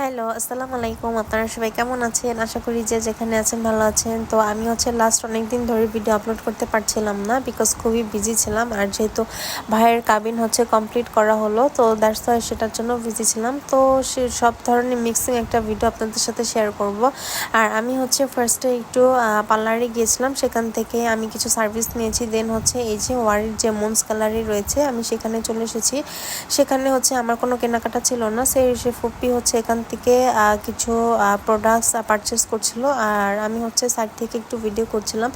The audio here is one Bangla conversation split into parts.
হ্যালো, আসসালামু আলাইকুম। আপনারা সবাই কেমন আছেন? আশা করি যে যেখানে আছেন ভালো আছেন। তো আমি লাস্ট অনেকদিন ধরে ভিডিও আপলোড করতে পারছিলাম না বিকজ খুবই বিজি ছিলাম। আর যেহেতু ভাইয়ের কাবিন কমপ্লিট করা হলো, তো দ্যাটস ওয়াই সেটার জন্য বিজি ছিলাম। তো সে সব ধরনের মিক্সিং একটা ভিডিও আপনাদের সাথে শেয়ার করব। আর আমি ফার্স্টে একটু পার্লারে গিয়েছিলাম, সেখান থেকে আমি কিছু সার্ভিস নিয়েছি। দেন এই যে ওয়ারির যে মুন্স গ্যালারি রয়েছে, আমি সেখানে চলে এসেছি। সেখানে আমার কোনো কেনাকাটা ছিল না, সে ফুপি এখান থেকে কিছু প্রোডাক্টস পারচেস করছিল। আর আমি সাইড থেকে একটু ভিডিও করছিলাম।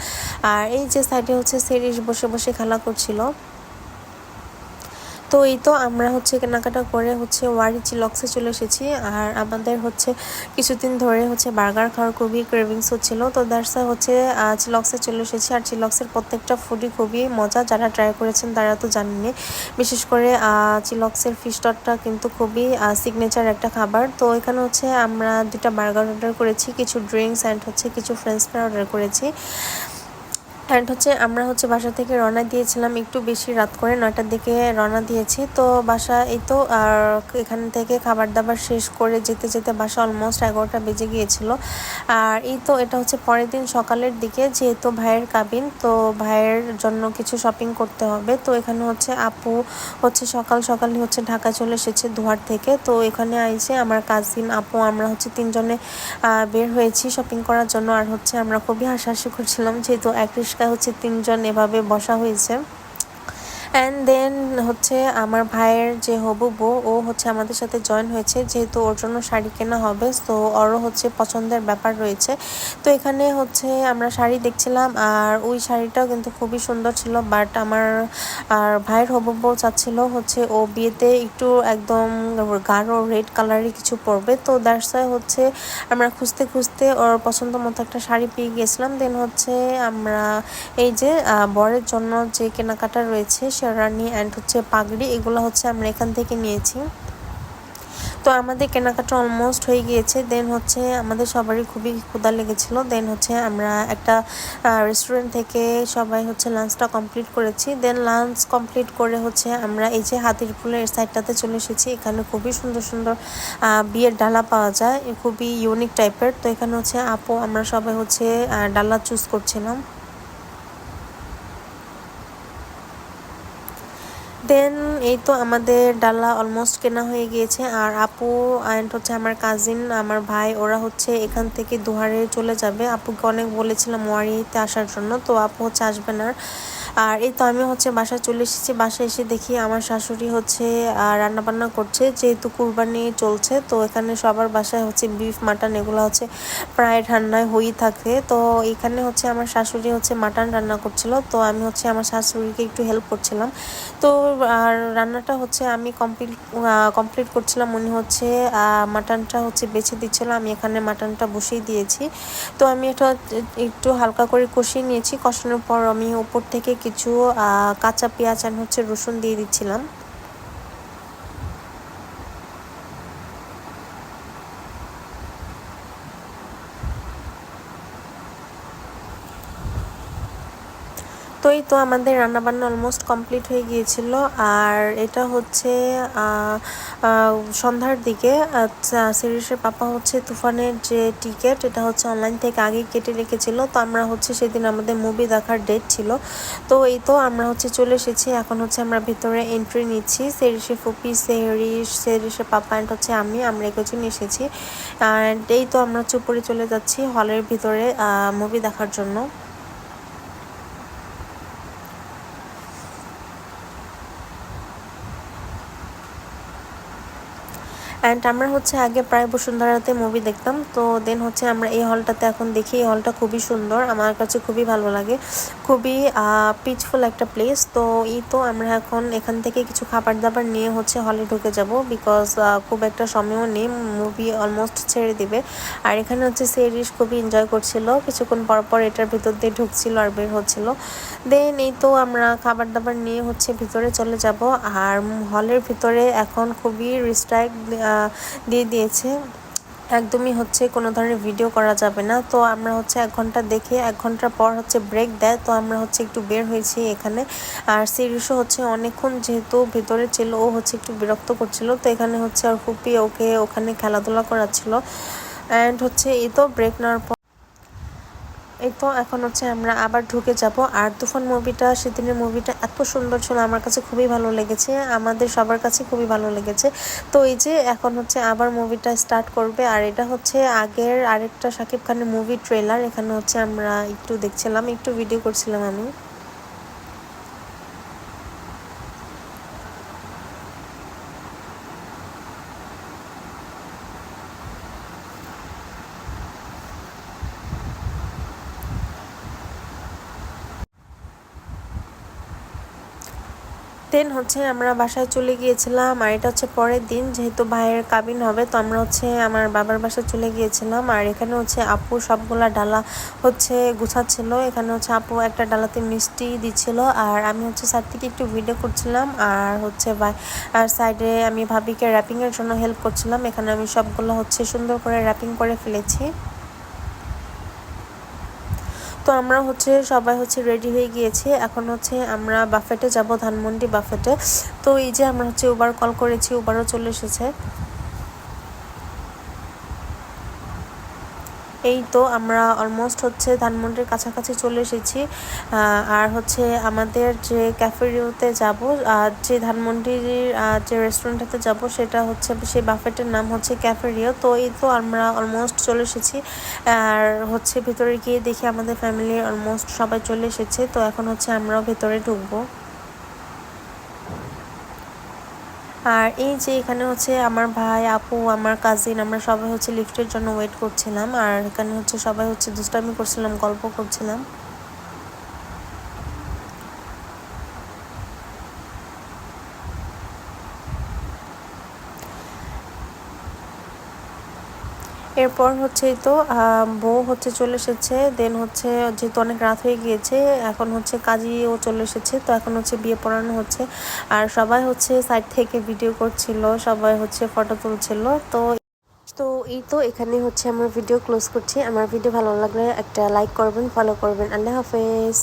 আর এই যে সাইডে সেরিস বসে বসে খেলা করছিল। তো এই তো আমরা কেনাকাটা করে ওয়ারি চিলক্সে চলে এসেছি। আর আমাদের কিছুদিন ধরে বার্গার খাওয়ার খুবই ক্রেভিংস হচ্ছিল। তো দ্যাটস চিলক্সে চলে এসেছি। আর চিলক্সের প্রত্যেকটা ফুডই খুবই মজা, যারা ট্রাই করেছেন তারা তো জানেনই। বিশেষ করে চিলক্সের ফিশ টকটা কিন্তু খুবই সিগনেচার একটা খাবার। তো এখানে আমরা 2টা বার্গার অর্ডার করেছি, কিছু ড্রিঙ্কস অ্যান্ড কিছু ফ্রেঞ্চ ফ্রাই অর্ডার করেছি। অ্যান্ড আমরা বাসা থেকে রওনা দিয়েছিলাম একটু বেশি রাত করে, 9টার দিকে রওনা দিয়েছি। তো বাসা এই তো আর এখান থেকে খাবার দাবার শেষ করে যেতে যেতে বাসা অলমোস্ট 11টা বেজে গিয়েছিল। আর এই তো এটা পরের দিন সকালের দিকে, যেহেতু ভাইয়ের কাবিন, তো ভাইয়ের জন্য কিছু শপিং করতে হবে। তো এখানে আপু সকাল সকালই ঢাকা চলে এসেছে দুয়ার থেকে। তো এখানে আইসে আমার কাজিন আপু আমরা 3জনে বের হয়েছি শপিং করার জন্য। আর আমরা খুবই হাসাহাসি করছিলাম, যেহেতু এক রিস্কায় 3জন এভাবে বসা হয়েছে। অ্যান্ড দেন আমার ভাইয়ের যে হবু বউ, ও আমাদের সাথে জয়েন হয়েছে, যেহেতু ওর জন্য শাড়ি কেনা হবে। তো ওরও পছন্দের ব্যাপার রয়েছে। তো এখানে আমরা শাড়ি দেখছিলাম, আর ওই শাড়িটাও কিন্তু খুবই সুন্দর ছিল। বাট আমার আর ভাইয়ের হবু বউ চাচ্ছিল ও বিয়েতে একটু একদম গাঢ় রেড কালারের কিছু পরবে। তো দ্যাটস ওয়াই আমরা খুঁজতে খুঁজতে ওর পছন্দ মতো একটা শাড়ি পেয়ে গেছিলাম। দেন আমরা এই যে বরের জন্য যে কেনাকাটা রয়েছে, শেরওয়ানি অ্যান্ড পাগড়ি, এগুলো আমরা এখান থেকে নিয়েছি। তো আমাদের কেনাকাটা অলমোস্ট হয়ে গিয়েছে। দেন আমাদের সবারই খুবই ক্ষুধা লেগেছিল। দেন আমরা একটা রেস্টুরেন্ট থেকে সবাই লাঞ্চটা কমপ্লিট করেছি। দেন লাঞ্চ কমপ্লিট করে আমরা এই যে হাতির পুলের সাইডটাতে চলে এসেছি। এখানে খুবই সুন্দর সুন্দর বিয়ের ডালা পাওয়া যায়, খুবই ইউনিক টাইপের। তো এখানে আপু আমরা সবাই ডালা চুজ করছিলাম। দেন এই তো আমাদের ডালা অলমোস্ট কেনা হয়ে গিয়েছে। আর আপু অ্যান্ড আমার কাজিন, আমার ভাই, ওরা এখান থেকে দুহারে চলে যাবে। আপুকে অনেক বলেছিলাম ওয়ারিতে আসার জন্য, তো আপু আসবে না। আর এই তো আমি বাসায় চলে এসেছি। বাসায় এসে দেখি আমার শাশুড়ি রান্নাবান্না করছে, যেহেতু কুরবানি চলছে। তো এখানে সবার বাসায় বিফ মাটন এগুলো প্রায় রান্নায় হয়েই থাকে। তো এখানে আমার শাশুড়ি মাটন রান্না করছিল। তো আমি আমার শাশুড়িকে একটু হেল্প করছিলাম। তো আর রান্নাটা আমি কমপ্লিট করছিলাম। উনি মাটনটা বেছে দিচ্ছিল, আমি এখানে মাটনটা বসিয়ে দিয়েছি। তো আমি এটা একটু হালকা করে কষিয়ে নিয়েছি। কষানোর পর আমি উপর থেকে কিছু কাঁচা পেঁয়াজ আর রসুন দিয়ে দিচ্ছিলাম। তো এই তো আমাদের রান্নাবান্না অলমোস্ট কমপ্লিট হয়ে গিয়েছিল। আর এটা সন্ধ্যার দিকে সিরিজের পাপা তুফানের যে টিকিট, এটা অনলাইন থেকে আগেই কেটে রেখেছিল। তো আমরা সেদিন আমাদের মুভি দেখার ডেট ছিল। তো এই তো আমরা চলে এসেছি। এখন আমরা ভিতরে এন্ট্রি নিচ্ছি। সেরিসের ফুপি, সেরিসের পাপা অ্যান্ড আমরা একজন এসেছি। অ্যান্ড এই তো আমরা চুপড়ে চলে যাচ্ছি হলের ভিতরে মুভি দেখার জন্য। অ্যান্ড আমরা আগে প্রায় বসুন্ধরাতে মুভি দেখতাম। তো দেন আমরা এই হলটাতে এখন দেখি। এই হলটা খুবই সুন্দর, আমার কাছে খুবই ভালো লাগে, খুবই পিসফুল একটা প্লেস। তো এই তো আমরা এখন এখান থেকে কিছু খাবার দাবার নিয়ে হলে ঢুকে যাব, বিকজ খুব একটা সময়ও নেই, মুভি অলমোস্ট ছেড়ে দিবে। আর এখানে সেরিস খুবই এনজয় করছিল, কিছুক্ষণ পর পর এটার ভিতর দিয়ে ঢুকছিল আর বের হচ্ছিল। দেন এই তো আমরা খাবার দাবার নিয়ে ভিতরে চলে যাব। আর হলের ভিতরে এখন খুবই রিস্ট্রিক্ট দিয়ে দিয়েছে। একদমই হচ্ছে কোনো ধরনের ভিডিও করা যাবে না। তো আমরা হচ্ছে 1 ঘন্টা দেখে 1 ঘন্টার পর হচ্ছে ব্রেক দেয়, তো আমরা হচ্ছে একটু বের হয়েছি এখানে। আর সিরিশও হচ্ছে অনেকক্ষণ যেহেতু ভেতরে ছিল, ও হচ্ছে একটু বিরক্ত করছিল, তো এখানে হচ্ছে আর ফুপি ওকে ওখানে খেলাধুলা করাচ্ছিল। অ্যান্ড হচ্ছে এই তো ব্রেক নেওয়ার পর এই তো এখন হচ্ছে আমরা আবার ঢুকে যাব। আর তুফান মুভিটা, সেদিনের মুভিটা এত সুন্দর ছিল, আমার কাছে খুবই ভালো লেগেছে, আমাদের সবার কাছে খুবই ভালো লেগেছে। তো এই যে এখন হচ্ছে আবার মুভিটা স্টার্ট করবে। আর এটা হচ্ছে আগের আরেকটা শাকিব খানের মুভি ট্রেলার, এখানে হচ্ছে আমরা একটু দেখছিলাম, একটু ভিডিও করছিলাম আমি। দেন হচ্ছে আমরা বাসায় চলে গিয়েছিলাম। আর এটা হচ্ছে পরের দিন, যেহেতু ভাইয়ের কাবিন হবে, তো আমরা হচ্ছে আমার বাবার বাসায় চলে গিয়েছিলাম। আর এখানে হচ্ছে আপু সবগুলা ডালা হচ্ছে গুছাচ্ছিল। এখানে হচ্ছে আপু একটা ডালাতে মিষ্টি দিচ্ছিল, আর আমি হচ্ছে সাইড থেকে একটু ভিডিও করছিলাম। আর হচ্ছে ভাই আর সাইডে আমি ভাবিকে র্যাপিংয়ের জন্য হেল্প করছিলাম। এখানে আমি সবগুলো হচ্ছে সুন্দর করে র্যাপিং করে ফেলেছি। তো আমরা হচ্ছে সবাই হচ্ছে রেডি হয়ে গিয়েছি, এখন হচ্ছে আমরা বাফেটে যাব, ধানমন্ডি বাফেটে। তো এই যে আমরা হচ্ছে উবার কল করেছি, উবারও চলে এসেছে। এই তো আমরা অলমোস্ট হচ্ছে ধানমন্ডির কাছাকাছি চলে এসেছি। আর হচ্ছে আমাদের যে ক্যাফেরিওতে যাব, যে ধানমন্ডির যে রেস্টুরেন্টটাতে যাব, সেটা হচ্ছে সেই বাফেটের নাম হচ্ছে ক্যাফেরিও। তো এই তো আমরা অলমোস্ট চলে এসেছি। আর হচ্ছে ভেতরে গিয়ে দেখি আমাদের ফ্যামিলির অলমোস্ট সবাই চলে এসেছে। তো এখন হচ্ছে আমরাও ভেতরে ঢুকবো। আর এই যে এখানে হচ্ছে আমার ভাই, আপু, আমার কাজিন, আমরা সবাই হচ্ছে লিফটের জন্য ওয়েট করছিলাম। আর এখানে হচ্ছে সবাই হচ্ছে দুষ্টামি করছিলাম, গল্প করছিলাম। এরপর হচ্ছে তো বউ হচ্ছে চলে এসেছে। দেন হচ্ছে যেহেতু অনেক রাত হয়ে গিয়েছে, এখন হচ্ছে কাজীও চলে এসেছে, তো এখন হচ্ছে বিয়ে পড়ানো হচ্ছে। আর সবাই হচ্ছে সাইড থেকে ভিডিও করছিল, সবাই হচ্ছে ফটো তুলছিল। তো তো এই তো এখানে হচ্ছে আমার ভিডিও ক্লোজ করছি। আমার ভিডিও ভালো লাগলে একটা লাইক করবেন, ফলো করবেন। আল্লাহ হাফেজ।